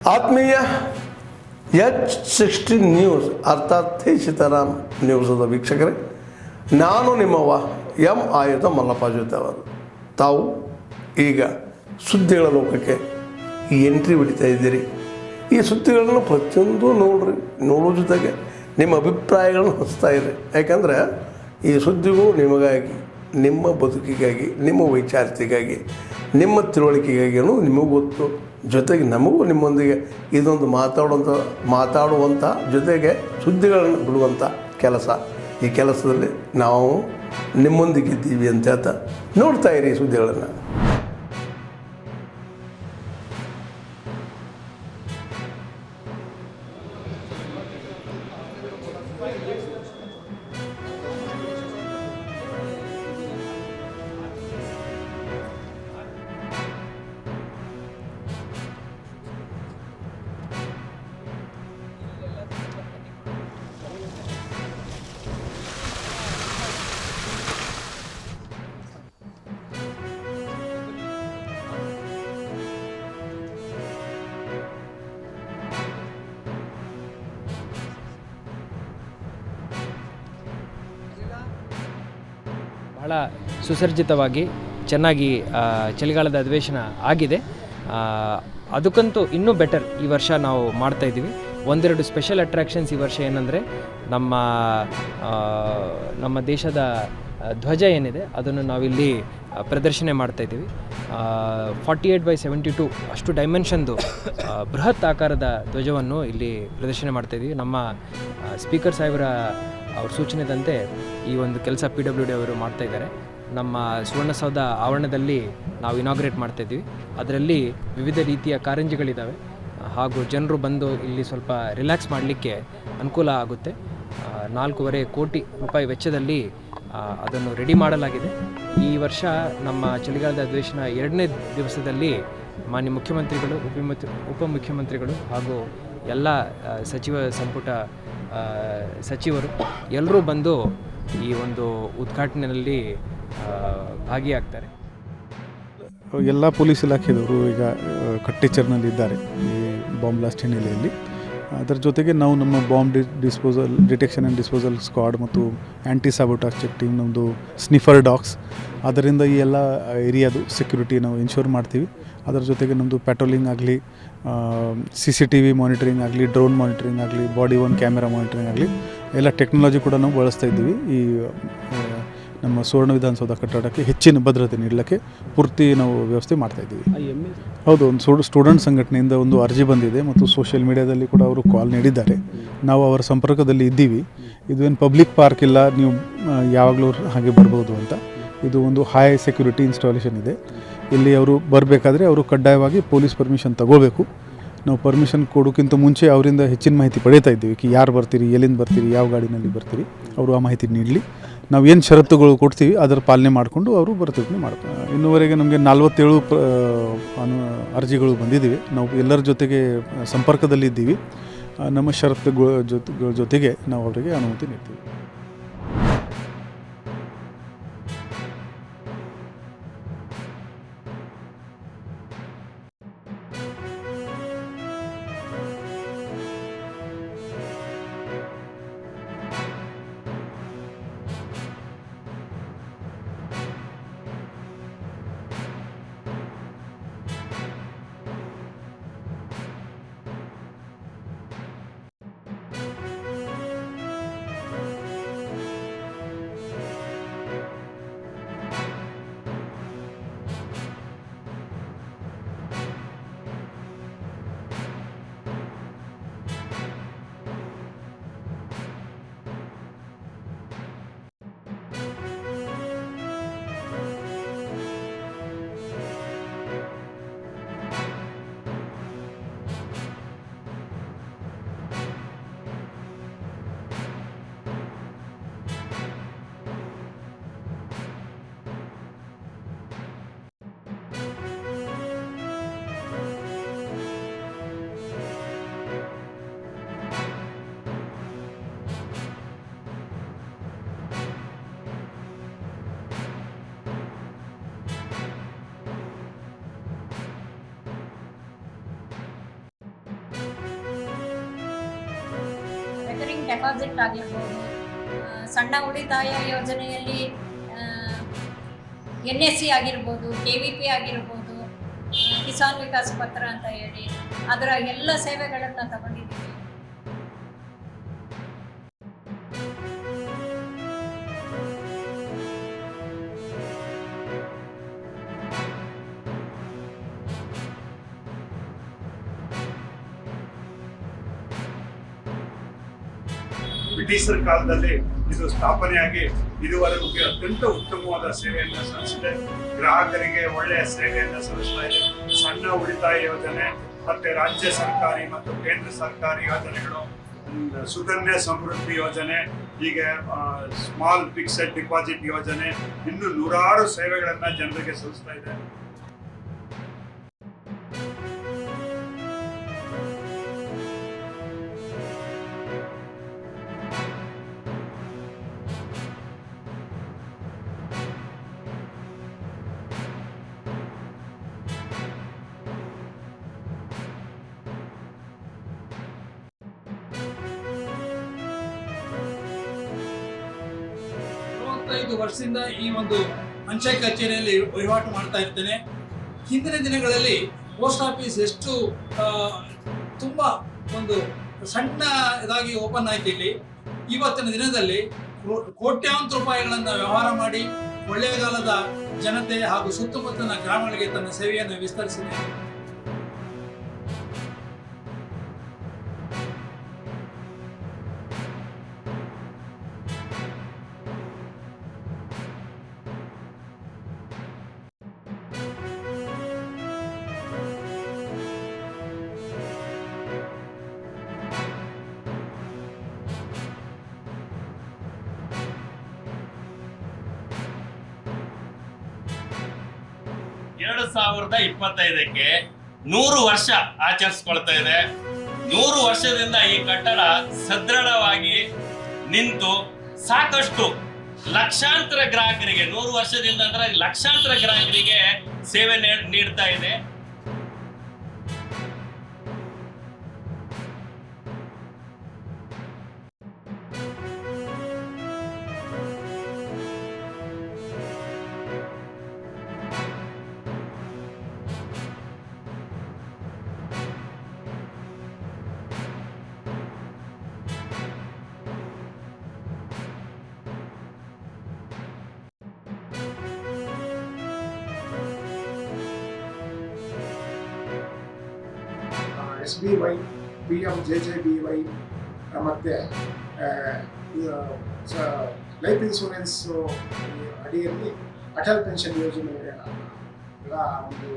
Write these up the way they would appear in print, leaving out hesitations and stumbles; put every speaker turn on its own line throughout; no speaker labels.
ಆತ್ಮೀಯ H16 news ಅರ್ಥಾತ್ ಸೀತಾರಾಮ್ ನ್ಯೂಸದ ವೀಕ್ಷಕರೇ, ನಾನು ನಿಮ್ಮವ ಎಂ ಆಯುಧ ಮಲ್ಲಪ್ಪ ಜೊತೆ ಅವರು. ತಾವು ಈಗ ಸುದ್ದಿಗಳ ಲೋಕಕ್ಕೆ ಎಂಟ್ರಿ ಹೊಡಿತಾ ಇದ್ದೀರಿ. ಈ ಸುದ್ದಿಗಳನ್ನು ಪ್ರತಿಯೊಂದು ನೋಡೋ ಜೊತೆಗೆ ನಿಮ್ಮ ಅಭಿಪ್ರಾಯಗಳನ್ನು ಹಂಚ್ತಾ ಇರಿ. ಯಾಕಂದರೆ ಈ ಸುದ್ದಿಗಳು ನಿಮಗಾಗಿ, ನಿಮ್ಮ ಬದುಕಿಗಾಗಿ, ನಿಮ್ಮ ವೈಚಾರಿಕೆಗಾಗಿ, ನಿಮ್ಮ ತಿಳುವಳಿಕೆಗಾಗಿಯೂ ನಿಮಗೂ ಗೊತ್ತು. ಜೊತೆಗೆ ನಮಗೂ ನಿಮ್ಮೊಂದಿಗೆ ಇದೊಂದು ಮಾತಾಡುವಂಥ ಜೊತೆಗೆ ಸುದ್ದಿಗಳನ್ನು ಬಿಡುವಂಥ ಕೆಲಸ. ಈ ಕೆಲಸದಲ್ಲಿ ನಾವು ನಿಮ್ಮೊಂದಿಗಿದ್ದೀವಿ ಅಂತ ಹೇಳ್ತಾ ನೋಡ್ತಾ ಇರಿ ಈ ಸುದ್ದಿಗಳನ್ನು.
ಬಹಳ ಸುಸರ್ಜಿತವಾಗಿ ಚೆನ್ನಾಗಿ ಚಳಿಗಾಲದ ಅಧಿವೇಶನ ಆಗಿದೆ. ಅದಕ್ಕಂತೂ ಇನ್ನೂ ಬೆಟರ್ ಈ ವರ್ಷ ನಾವು ಮಾಡ್ತಾಯಿದ್ದೀವಿ. ಒಂದೆರಡು ಸ್ಪೆಷಲ್ ಅಟ್ರ್ಯಾಕ್ಷನ್ಸ್ ಈ ವರ್ಷ ಏನಂದರೆ, ನಮ್ಮ ದೇಶದ ಧ್ವಜ ಏನಿದೆ ಅದನ್ನು ನಾವಿಲ್ಲಿ ಪ್ರದರ್ಶನ ಮಾಡ್ತಾಯಿದ್ದೀವಿ. 48x72 ಅಷ್ಟು ಡೈಮೆನ್ಷನ್ದು ಬೃಹತ್ ಆಕಾರದ ಧ್ವಜವನ್ನು ಇಲ್ಲಿ ಪ್ರದರ್ಶನ ಮಾಡ್ತಾಯಿದ್ದೀವಿ. ನಮ್ಮ ಸ್ಪೀಕರ್ ಸಾಹೇಬರ ಅವ್ರ ಸೂಚನೆದಂತೆ ಈ ಒಂದು ಕೆಲಸ PWD ಅವರು ಮಾಡ್ತಾಯಿದ್ದಾರೆ. ನಮ್ಮ ಸುವರ್ಣಸೌಧ ಆವರಣದಲ್ಲಿ ನಾವು ಇನಾಗ್ರೇಟ್ ಮಾಡ್ತಾಯಿದ್ದೀವಿ. ಅದರಲ್ಲಿ ವಿವಿಧ ರೀತಿಯ ಕಾರಂಜಿಗಳಿದ್ದಾವೆ ಹಾಗೂ ಜನರು ಬಂದು ಇಲ್ಲಿ ಸ್ವಲ್ಪ ರಿಲ್ಯಾಕ್ಸ್ ಮಾಡಲಿಕ್ಕೆ ಅನುಕೂಲ ಆಗುತ್ತೆ. 4.5 ಕೋಟಿ ರೂಪಾಯಿ ವೆಚ್ಚದಲ್ಲಿ ಅದನ್ನು ರೆಡಿ ಮಾಡಲಾಗಿದೆ. ಈ ವರ್ಷ ನಮ್ಮ ಚಳಿಗಾಲದ ಅಧಿವೇಶನ 2ನೇ ದಿವಸದಲ್ಲಿ ಮಾನ್ಯ ಮುಖ್ಯಮಂತ್ರಿಗಳು, ಉಪಮುಖ್ಯಮಂತ್ರಿಗಳು ಹಾಗೂ ಎಲ್ಲ ಸಚಿವ ಸಂಪುಟ ಸಚಿವರು ಎಲ್ಲರೂ ಬಂದು ಈ ಒಂದು ಉದ್ಘಾಟನೆಯಲ್ಲಿ ಭಾಗಿಯಾಗ್ತಾರೆ.
ಎಲ್ಲ ಪೊಲೀಸ್ ಇಲಾಖೆದವರು ಈಗ ಕಟ್ಟೆಚ್ಚರಿನಲ್ಲಿದ್ದಾರೆ ಈ ಬಾಂಬ್ ಬ್ಲಾಸ್ಟ್ ಹಿನ್ನೆಲೆಯಲ್ಲಿ. ಅದರ ಜೊತೆಗೆ ನಾವು ನಮ್ಮ bomb detection and disposal squad ಮತ್ತು ಆ್ಯಂಟಿ ಸಾಬೋಟಾಜ್ ಚೆಕ್ ಟೀಮ್, ನಮ್ಮದು ಸ್ನಿಫರ್ ಡಾಗ್ಸ್, ಅದರಿಂದ ಈ ಎಲ್ಲ ಏರಿಯಾದು ಸೆಕ್ಯೂರಿಟಿ ನಾವು ಇನ್ಶೂರ್ ಮಾಡ್ತೀವಿ. ಅದರ ಜೊತೆಗೆ ನಮ್ಮದು ಪ್ಯಾಟ್ರೋಲಿಂಗ್ ಆಗಲಿ, CCTV ಮಾನಿಟರಿಂಗ್ ಆಗಲಿ, ಡ್ರೋನ್ ಮಾನಿಟರಿಂಗ್ ಆಗಲಿ, ಬಾಡಿ ಒನ್ ಕ್ಯಾಮೆರಾ ಮಾನಿಟರಿಂಗ್ ಆಗಲಿ, ಎಲ್ಲ ಟೆಕ್ನಾಲಜಿ ಕೂಡ ನಾವು ಬಳಸ್ತಾ ಇದ್ದೀವಿ. ಈ ನಮ್ಮ ಸುವರ್ಣ ವಿಧಾನಸೌಧ ಕಟ್ಟಡಕ್ಕೆ ಹೆಚ್ಚಿನ ಭದ್ರತೆ ನೀಡಲಿಕ್ಕೆ ಪೂರ್ತಿ ನಾವು ವ್ಯವಸ್ಥೆ ಮಾಡ್ತಾಯಿದ್ದೀವಿ. ಹೌದು, ಒಂದು ಸ್ಟೂಡೆಂಟ್ ಸಂಘಟನೆಯಿಂದ ಒಂದು ಅರ್ಜಿ ಬಂದಿದೆ ಮತ್ತು ಸೋಷಿಯಲ್ ಮೀಡಿಯಾದಲ್ಲಿ ಕೂಡ ಅವರು ಕಾಲ್ ನೀಡಿದ್ದಾರೆ. ನಾವು ಅವರ ಸಂಪರ್ಕದಲ್ಲಿ ಇದ್ದೀವಿ. ಇದೇನು ಪಬ್ಲಿಕ್ ಪಾರ್ಕ್ ಇಲ್ಲ, ನೀವು ಯಾವಾಗಲೂ ಹಾಗೆ ಬರ್ಬೋದು ಅಂತ. ಇದು ಒಂದು ಹೈ ಸೆಕ್ಯೂರಿಟಿ ಇನ್ಸ್ಟಾಲೇಷನ್ ಇದೆ. ಇಲ್ಲಿ ಅವರು ಬರಬೇಕಾದ್ರೆ ಅವರು ಕಡ್ಡಾಯವಾಗಿ ಪೊಲೀಸ್ ಪರ್ಮಿಷನ್ ತಗೋಬೇಕು. ನಾವು ಪರ್ಮಿಷನ್ ಕೊಡೋಕ್ಕಿಂತ ಮುಂಚೆ ಅವರಿಂದ ಹೆಚ್ಚಿನ ಮಾಹಿತಿ ಪಡೀತಾ ಇದ್ದೀವಿ. ಯಾರು ಬರ್ತೀರಿ, ಎಲ್ಲಿಂದ ಬರ್ತೀರಿ, ಯಾವ ಗಾಡಿನಲ್ಲಿ ಬರ್ತೀರಿ, ಅವರು ಆ ಮಾಹಿತಿ ನೀಡಲಿ. ನಾವು ಏನು ಷರತ್ತುಗಳು ಕೊಡ್ತೀವಿ ಅದರ ಪಾಲನೆ ಮಾಡಿಕೊಂಡು ಅವರು ಬರ್ತಿರ್ತೀನಿ ಮಾಡ್ತಾರೆ. ಇನ್ನೂವರೆಗೆ ನಮಗೆ 47 ಅರ್ಜಿಗಳು ಬಂದಿದ್ದೀವಿ. ನಾವು ಎಲ್ಲರ ಜೊತೆಗೆ ಸಂಪರ್ಕದಲ್ಲಿದ್ದೀವಿ. ನಮ್ಮ ಷರತ್ತುಗಳ ಜೊತೆಗೆ ನಾವು ಅವರಿಗೆ ಅನುಮತಿ ನೀಡ್ತೀವಿ.
ಡೆಪಾಸಿಟ್ ಆಗಿರ್ಬೋದು, ಸಣ್ಣ ಉಳಿತಾಯ ಯೋಜನೆಯಲ್ಲಿ NSC ಆಗಿರ್ಬೋದು, KVP ಆಗಿರ್ಬೋದು, ಕಿಸಾನ್ ವಿಕಾಸ್ ಪತ್ರ ಅಂತ ಹೇಳಿ ಅದರ ಎಲ್ಲ ಸೇವೆಗಳನ್ನು ತಗೊಂಡಿದ್ದೀವಿ.
ಬ್ರಿಟಿಷರ ಕಾಲದಲ್ಲಿ ಇದು ಸ್ಥಾಪನೆಯಾಗಿ ಇದುವರೆಗೂ ಅತ್ಯಂತ ಉತ್ತಮವಾದ ಸೇವೆಯನ್ನು ಸಲ್ಲಿಸಿದೆ. ಗ್ರಾಹಕರಿಗೆ ಒಳ್ಳೆಯ ಸೇವೆಯನ್ನು ಸಲ್ಲಿಸ್ತಾ ಇದೆ. ಸಣ್ಣ ಉಳಿತಾಯ ಯೋಜನೆ ಮತ್ತೆ ರಾಜ್ಯ ಸರ್ಕಾರಿ ಮತ್ತು ಕೇಂದ್ರ ಸರ್ಕಾರಿ ಯೋಜನೆಗಳು, ಸುಕನ್ಯಾ ಸಮೃದ್ಧಿ ಯೋಜನೆ, ಹೀಗೆ ಸ್ಮಾಲ್ ಫಿಕ್ಸೆಡ್ ಡಿಪಾಸಿಟ್ ಯೋಜನೆ, ಇನ್ನು ನೂರಾರು ಸೇವೆಗಳನ್ನು ಜನರಿಗೆ ಸಲ್ಲಿಸ್ತಾ ಇದೆ.
ವರ್ಷದಿಂದ ಈ ಒಂದು ಅಂಚೆ ಕಚೇರಿಯಲ್ಲಿ ವಹಿವಾಟು ಮಾಡ್ತಾ ಇರ್ತೇನೆ. ಹಿಂದಿನ ದಿನಗಳಲ್ಲಿ ಪೋಸ್ಟ್ ಆಫೀಸ್ ಎಷ್ಟು ತುಂಬ ಒಂದು ಸಣ್ಣ ಇದಾಗಿ ಓಪನ್ ಆಯ್ತು. ಇಲ್ಲಿ ಇವತ್ತಿನ ದಿನದಲ್ಲಿ ಕೋಟ್ಯಾಂತರ ರೂಪಾಯಿಗಳನ್ನು ವ್ಯವಹಾರ ಮಾಡಿ ಕೊಳ್ಳೇಗಾಲದ ಜನತೆ ಹಾಗೂ ಸುತ್ತಮುತ್ತಲಿನ ಗ್ರಾಮಗಳಿಗೆ ತನ್ನ ಸೇವೆಯನ್ನು ವಿಸ್ತರಿಸಿದೆ.
ಎರಡು 2025ಕ್ಕೆ 100 ವರ್ಷ ಆಚರಿಸ್ಕೊಳ್ತಾ ಇದೆ. 100 ವರ್ಷದಿಂದ ಈ ಕಟ್ಟಡ ಸದೃಢವಾಗಿ ನಿಂತು ಸಾಕಷ್ಟು ಲಕ್ಷಾಂತರ ಗ್ರಾಹಕರಿಗೆ, 100 ವರ್ಷದಿಂದ ಅಂದ್ರೆ ಲಕ್ಷಾಂತರ ಗ್ರಾಹಕರಿಗೆ ಸೇವೆ ನೀಡ್ತಾ ಇದೆ.
SBY, PMJJBY ಮತ್ತು ಲೈಫ್ ಇನ್ಶೂರೆನ್ಸ್ ಅಡಿಯಲ್ಲಿ ಅಟಲ್ ಪೆನ್ಷನ್ ಯೋಜನೆ ಒಂದು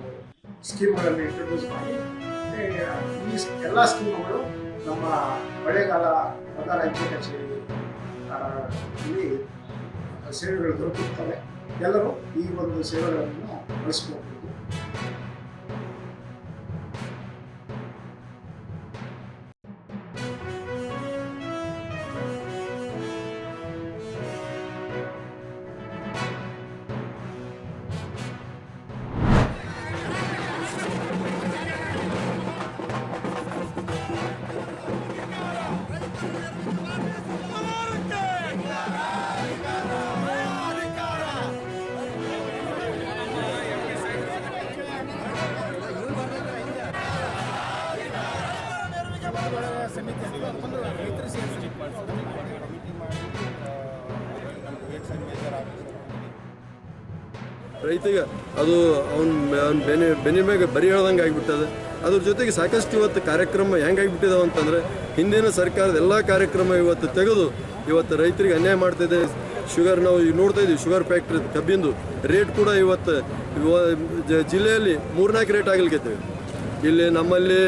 ಸ್ಕೀಮ್ಗಳನ್ನು ಇಂಟ್ರೊಡ್ಯೂಸ್ ಮಾಡಿ ಈ ಎಲ್ಲ ಸ್ಕೀಮ್ಗಳು ನಮ್ಮ ಕೊಳ್ಳೇಗಾಲ ಪ್ರಧಾನ ಅಂಚೆ ಕಚೇರಿ ಇಲ್ಲಿ ಸೇವೆಗಳು ದೊರಕುತ್ತವೆ. ಎಲ್ಲರೂ ಈ ಒಂದು ಸೇವೆಗಳನ್ನು ಬಳಸ್ಕೋಬಹುದು.
ರೈತಗೆ ಅದು ಅವನ ಬೆನ್ನ ಮೇಲೆ ಬರಿ ಹೇಳ್ದಂಗೆ ಆಗಿಬಿಟ್ಟದೆ. ಅದ್ರ ಜೊತೆಗೆ ಸಾಕಷ್ಟು ಇವತ್ತು ಕಾರ್ಯಕ್ರಮ ಹೆಂಗಾಗಿಬಿಟ್ಟಿದಾವೆ ಅಂತಂದರೆ, ಹಿಂದಿನ ಸರ್ಕಾರದ ಎಲ್ಲ ಕಾರ್ಯಕ್ರಮ ಇವತ್ತು ತೆಗೆದು ಇವತ್ತು ರೈತರಿಗೆ ಅನ್ಯಾಯ ಮಾಡ್ತಾಯಿದೆ. ಶುಗರ್ ನಾವು ಈಗ ನೋಡ್ತಾ ಇದ್ದೀವಿ, ಶುಗರ್ ಫ್ಯಾಕ್ಟ್ರಿ ಕಬ್ಬಿಂದು ರೇಟ್ ಕೂಡ ಇವತ್ತು ಜಿಲ್ಲೆಯಲ್ಲಿ 3-4 ರೇಟ್ ಆಗಲಿಕ್ಕೆ. ಇಲ್ಲಿ ನಮ್ಮಲ್ಲಿ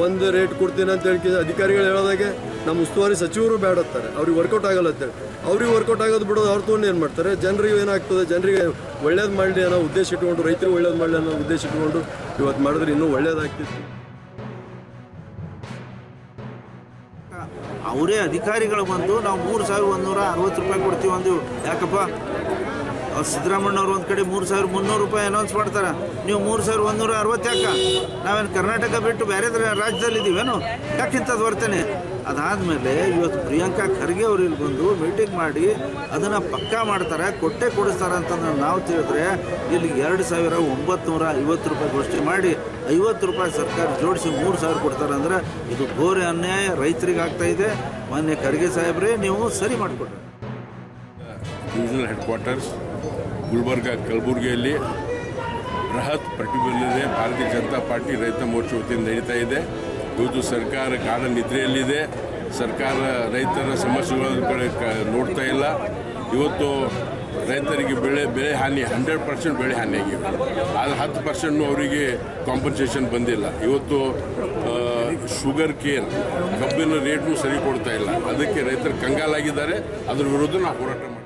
ಒಂದು ರೇಟ್ ಕೊಡ್ತೀನಿ ಅಂತ ಹೇಳಿ ಅಧಿಕಾರಿಗಳು ಹೇಳೋದಾಗೆ ನಮ್ಮ ಉಸ್ತುವಾರಿ ಸಚಿವರು ಬೇಡತ್ತಾರೆ, ಅವ್ರಿಗೆ ವರ್ಕೌಟ್ ಆಗಲ್ಲ ಅಂತೇಳಿ. ಅವ್ರಿಗೆ ವರ್ಕೌಟ್ ಆಗೋದು ಬಿಡೋದು ಅವ್ರು ತೊಗೊಂಡು ಏನು ಮಾಡ್ತಾರೆ, ಜನರಿಗೆ ಏನಾಗ್ತದೆ, ಜನರಿಗೆ ಒಳ್ಳೇದು ಮಾಡಲಿ ಅನ್ನೋ ಉದ್ದೇಶ ಇಟ್ಕೊಂಡು, ರೈತರಿಗೆ ಒಳ್ಳೇದು ಮಾಡಲಿ ಅನ್ನೋ ಉದ್ದೇಶ ಇಟ್ಕೊಂಡು ಇವತ್ತು ಮಾಡಿದ್ರೆ ಇನ್ನೂ ಒಳ್ಳೇದಾಗ್ತಿತ್ತು.
ಅವರೇ ಅಧಿಕಾರಿಗಳು ಬಂದು ನಾವು 3160 ರೂಪಾಯಿ ಕೊಡ್ತೀವಿ ಅಂದು. ಯಾಕಪ್ಪ ಸಿದ್ದರಾಮಣ್ಣವ್ರು ಒಂದು ಕಡೆ 3,300 ರೂಪಾಯಿ ಅನೌನ್ಸ್ ಮಾಡ್ತಾರೆ, ನೀವು 3,160 ಯಾಕೆ? ನಾವೇನು ಕರ್ನಾಟಕ ಬಿಟ್ಟು ಬೇರೆ ರಾಜ್ಯದಲ್ಲಿ ಇದ್ದೀವೇನು? ಯಾಕಿಂಥದ್ದು ವರ್ತನೆ? ಅದಾದಮೇಲೆ ಇವತ್ತು ಪ್ರಿಯಾಂಕಾ ಖರ್ಗೆ ಅವರು ಇಲ್ಲಿ ಬಂದು ಮೀಟಿಂಗ್ ಮಾಡಿ ಅದನ್ನು ಪಕ್ಕಾ ಮಾಡ್ತಾರೆ, ಕೊಡಿಸ್ತಾರೆ ಅಂತಂದ್ರೆ ನಾವು ತಿಳಿದ್ರೆ ಇಲ್ಲಿ 2,950 ರೂಪಾಯಿ ಘೋಷಣೆ ಮಾಡಿ 50 ರೂಪಾಯಿ ಸರ್ಕಾರ ಜೋಡಿಸಿ 3,000 ಕೊಡ್ತಾರೆ ಅಂದರೆ ಇದು ಘೋರ ಅನ್ಯಾಯ ರೈತರಿಗೆ ಆಗ್ತಾ ಇದೆ. ಮಾನ್ಯ ಖರ್ಗೆ ಸಾಹೇಬ್ರೆ, ನೀವು ಸರಿ ಮಾಡಿಕೊಡ್ರಿ.
ಡಿವಿಷನಲ್ ಹೆಡ್ ಕ್ವಾರ್ಟರ್ಸ್ ಗುಲ್ಬರ್ಗ ಕಲಬುರಗಿಯಲ್ಲಿ ಬೃಹತ್ ಪ್ರತಿಭಟನೆ ಭಾರತೀಯ ಜನತಾ ಪಾರ್ಟಿ ರೈತ ಮೋರ್ಚಾ ವತಿಯಿಂದ ನಡೀತಾ ಇದೆ. ಇವತ್ತು ಸರ್ಕಾರ ಗಾಢ ನಿದ್ರೆಯಲ್ಲಿದೆ. ಸರ್ಕಾರ ರೈತರ ಸಮಸ್ಯೆಗಳ ಕಡೆ ನೋಡ್ತಾ ಇಲ್ಲ. ಇವತ್ತು ರೈತರಿಗೆ ಬೆಳೆ ಹಾನಿ 100% ಬೆಳೆ ಹಾನಿಯಾಗಿದೆ. ಆದರೆ 10% ಅವರಿಗೆ ಕಾಂಪನ್ಸೇಷನ್ ಬಂದಿಲ್ಲ. ಇವತ್ತು ಶುಗರ್ ಕೇನ್ ಕಬ್ಬಿನ ರೇಟ್ನು ಸರಿ ಕೊಡ್ತಾ ಇಲ್ಲ. ಅದಕ್ಕೆ ರೈತರು ಕಂಗಾಲಾಗಿದ್ದಾರೆ. ಅದರ ವಿರುದ್ಧ ನಾವು ಹೋರಾಟ ಮಾಡ್ತೀವಿ.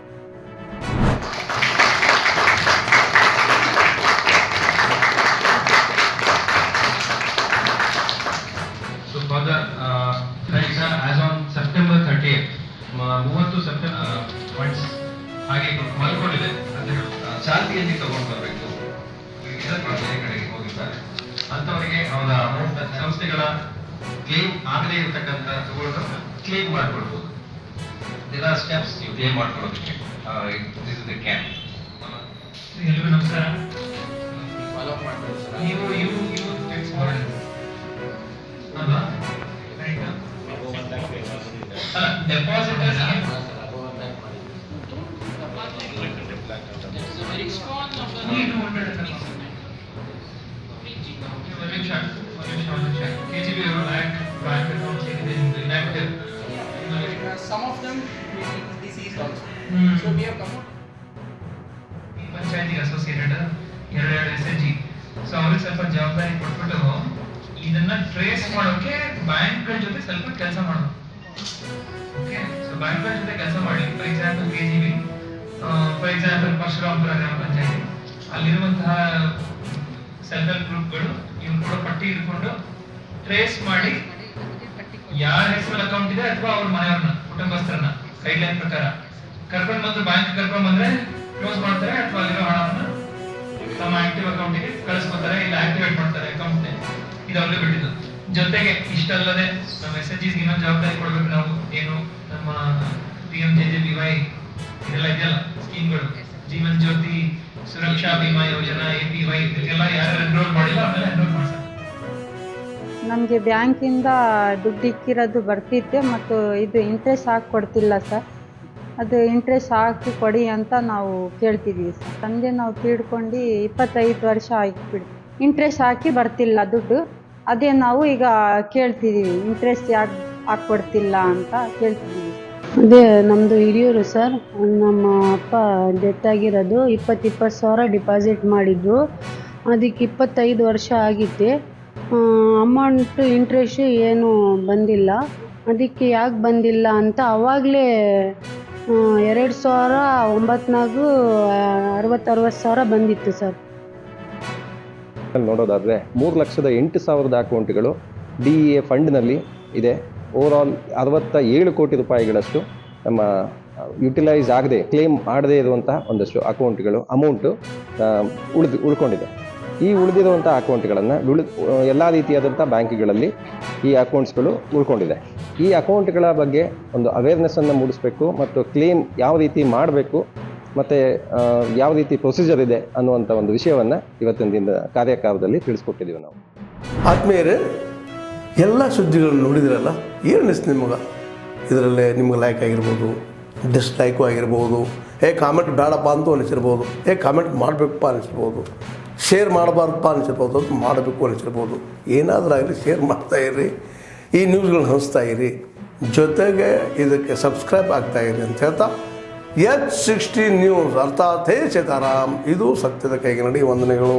as on September 30th, 30 September funds ಹಾಗೆ ಮಲ್ಕೊಂಡಿದೆ, ಚಾಲ್ತಿಯಲ್ಲಿ ತಗೊಂಡು ಬರಬೇಕು. ಬೇರೆ ಕಡೆಗೆ ಹೋಗಿದ್ದಾರೆ ಅಂಥವರಿಗೆ ಅವರ ಅಮೌಂಟ್ ಸಂಸ್ಥೆಗಳ ಕ್ಲೇಮ್ ಆಗದೇ ಇರತಕ್ಕಂಥ ತಗೊಂಡು ಕ್ಲೇಮ್ ಮಾಡಿಕೊಡ್ಬೋದು. ದೇರ್ ಆರ್ ಸ್ಟೆಪ್ಸ್ ನೀವು ಕ್ಲೇಮ್ ಮಾಡ್ಕೊಳ್ಳೋದಕ್ಕೆ. This is the camp. ಎಲ್ಲರಿಗೂ ನಮಸ್ಕಾರ. ನೀವು ಟೆಕ್ಸ್ಟ್ ಮಾಡಿ ಅಲ್ವಾ? Depositors very small number. KGB Act bank accounts inactive.
Some of them deceased also. So we have come out.
ಪಂಚಾಯತಿಗೆ ಅಸೋಸಿಯೇಟೆಡ್ 2 SHG. ಸೊ ಅವ್ರಿಗೆ ಸ್ವಲ್ಪ ಜವಾಬ್ದಾರಿ ಕೊಟ್ಬಿಟ್ಟು ಇದನ್ನ ಟ್ರೇಸ್ ಮಾಡೋಕೆ ಬ್ಯಾಂಕ್ಗಳ ಜೊತೆ ಸ್ವಲ್ಪ ಕೆಲಸ ಮಾಡೋದು. ಓಕೆ, ಸೊ ಬ್ಯಾಂಕ್ಗಳ ಜೊತೆ ಕೆಲಸ ಮಾಡಿ. For example KGB, for example Parashurampura ಗ್ರಾಮ ಪಂಚಾಯತಿ, ಅಲ್ಲಿರುವಂತಹ ಸೆಲ್ಫ್ ಹೆಲ್ಪ್ ಗ್ರೂಪ್ಗಳು ಇವ್ರು ಕೂಡ ಪಟ್ಟಿ ಇಟ್ಕೊಂಡು ಟ್ರೇಸ್ ಮಾಡಿ ಯಾರ ಹೆಸರಲ್ಲಿ ಅಕೌಂಟ್ ಇದೆ ಅಥವಾ ಅವ್ರ ಮನೆಯವ್ರನ್ನ ಕುಟುಂಬಸ್ಥರನ್ನ ಗೈಡ್ಲೈನ್ ಪ್ರಕಾರ ಕರ್ಕೊಂಡು ಬಂದು ಬ್ಯಾಂಕ್ ಕರ್ಕೊಂಡು ಬಂದ್ರೆ ಕ್ಲೋಸ್ ಮಾಡ್ತಾರೆ ಅಥವಾ ಅಲ್ಲಿರೋ ಹಣವನ್ನು ತಮ್ಮ ಆಕ್ಟಿವ್ ಅಕೌಂಟಿಗೆ ಕಳಿಸ್ಕೊತಾರೆ, ಇಲ್ಲ ಆಕ್ಟಿವೇಟ್ ಮಾಡ್ತಾರೆ ಅಕೌಂಟ್. ಇದು ಅವ್ರಿಗೆ ಬಿಟ್ಟಿದ್ದು. ಜೊತೆಗೆ ಇಷ್ಟಲ್ಲದೆ ನಮ್ಮ SHGs ಇನ್ನೊಂದು ಜವಾಬ್ದಾರಿ ಕೊಡ್ಬೇಕು ನಾವು. ಏನು ನಮ್ಮ PMJJBY ಇದೆಲ್ಲ ಇದೆಯಲ್ಲ ಸ್ಕೀಮ್ಗಳು, ಜೀವನ್ ಜ್ಯೋತಿ ಸುರಕ್ಷಾ ಬಿಮಾ ಯೋಜನಾ, APY, ಇದೆಲ್ಲ ಯಾರು ಎನ್ರೋಲ್ ಮಾಡಿಲ್ಲ ಆಮೇಲೆ ಎನ್ರೋಲ್ ಮಾಡ್ತಾರೆ.
ನಮಗೆ ಬ್ಯಾಂಕಿಂದ ದುಡ್ಡು ಇಕ್ಕಿರೋದು ಬರ್ತಿತ್ತೆ ಮತ್ತು ಇದು ಇಂಟ್ರೆಸ್ಟ್ ಹಾಕಿ ಕೊಡ್ತಿಲ್ಲ ಸರ್. ಅದು ಇಂಟ್ರೆಸ್ಟ್ ಹಾಕಿ ಕೊಡಿ ಅಂತ ನಾವು ಕೇಳ್ತಿದ್ದೀವಿ ಸರ್. ತಂದೆ ನಾವು ತಿಳ್ಕೊಂಡು 25 ವರ್ಷ ಆಗಿಬಿಡ್ತು, ಇಂಟ್ರೆಸ್ಟ್ ಹಾಕಿ ಬರ್ತಿಲ್ಲ ದುಡ್ಡು. ಅದೇ ನಾವು ಈಗ ಕೇಳ್ತಿದ್ದೀವಿ, ಇಂಟ್ರೆಸ್ಟ್ ಯಾಕೆ ಹಾಕ್ಕೊಡ್ತಿಲ್ಲ ಅಂತ ಕೇಳ್ತಿದ್ದೀವಿ.
ಅದೇ ನಮ್ಮದು ಹಿರಿಯೂರು ಸರ್. ನಮ್ಮ ಅಪ್ಪ ಡೆತ್ ಆಗಿರೋದು 20 ಸಾವಿರ ಡಿಪಾಸಿಟ್ ಮಾಡಿದ್ದು. ಅದಕ್ಕೆ 25 ವರ್ಷ ಆಗಿತ್ತೆ. ಅಮೌಂಟು ಇಂಟ್ರೆಸ್ಟು ಏನೂ ಬಂದಿಲ್ಲ. ಅದಕ್ಕೆ ಯಾಕೆ ಬಂದಿಲ್ಲ ಅಂತ ಅವಾಗಲೇ 2009 60 ಸಾವಿರ ಬಂದಿತ್ತು ಸರ್.
ನೋಡೋದಾದರೆ 3,08,000 ಅಕೌಂಟ್ಗಳು DEA ಫಂಡ್ನಲ್ಲಿ ಇದೆ. ಓವರಾಲ್ 67 ಕೋಟಿ ರೂಪಾಯಿಗಳಷ್ಟು ನಮ್ಮ ಯುಟಿಲೈಸ್ ಆಗದೆ ಕ್ಲೇಮ್ ಮಾಡದೇ ಇರುವಂತಹ ಒಂದಷ್ಟು ಅಕೌಂಟ್ಗಳು ಅಮೌಂಟು ಉಳ್ಕೊಂಡಿದೆ. ಈ ಉಳಿದಿರುವಂಥ ಅಕೌಂಟ್ಗಳನ್ನು ಎಲ್ಲ ರೀತಿಯಾದಂಥ ಬ್ಯಾಂಕ್ಗಳಲ್ಲಿ ಈ ಅಕೌಂಟ್ಸ್ಗಳು ಉಳ್ಕೊಂಡಿದೆ. ಈ ಅಕೌಂಟ್ಗಳ ಬಗ್ಗೆ ಒಂದು ಅವೇರ್ನೆಸ್ಸನ್ನು ಮೂಡಿಸಬೇಕು ಮತ್ತು ಕ್ಲೇಮ್ ಯಾವ ರೀತಿ ಮಾಡಬೇಕು ಮತ್ತು ಯಾವ ರೀತಿ ಪ್ರೊಸೀಜರ್ ಇದೆ ಅನ್ನುವಂಥ ಒಂದು ವಿಷಯವನ್ನು ಇವತ್ತಿನ ದಿನದ ಕಾರ್ಯಕ್ರಮದಲ್ಲಿ ತಿಳಿಸ್ಕೊಟ್ಟಿದ್ದೀವಿ ನಾವು.
ಆತ್ಮೀಯರೇ, ಎಲ್ಲ ಸುದ್ದಿಗಳನ್ನು ನೋಡಿದ್ರಲ್ಲ, ಏನು ಅನಿಸ್ತು ನಿಮಗೆ? ಇದರಲ್ಲೇ ನಿಮ್ಗೆ ಲೈಕ್ ಆಗಿರ್ಬೋದು, ಡಿಸ್ಲೈಕು ಆಗಿರ್ಬೋದು, ಕಾಮೆಂಟ್ ಬೇಡಪ್ಪ ಅಂತೂ ಅನಿಸಿರ್ಬೋದು, ಕಾಮೆಂಟ್ ಮಾಡಬೇಕಪ್ಪ ಅನಿಸಿರ್ಬೋದು, ಶೇರ್ ಮಾಡಬಾರ್ದಪ್ಪ ಅನಿಸಿರ್ಬೋದು, ಅದು ಮಾಡಬೇಕು ಅನಿಸಿರ್ಬೋದು. ಏನಾದರೂ ಆಗಲಿ ಶೇರ್ ಮಾಡ್ತಾಯಿರಿ, ಈ ನ್ಯೂಸ್ಗಳನ್ನ ಹಂಚ್ತಾ ಇರಿ, ಜೊತೆಗೆ ಇದಕ್ಕೆ ಸಬ್ಸ್ಕ್ರೈಬ್ ಆಗ್ತಾಯಿರಿ ಅಂತ ಹೇಳ್ತಾ H16 ನ್ಯೂಸ್ ಅರ್ಥಾತ್ ಹೇ ಸೀತಾರಾಮ್, ಇದು ಸತ್ಯದ ಕೈಗೆ ನಡಿ. ವಂದನೆಗಳು.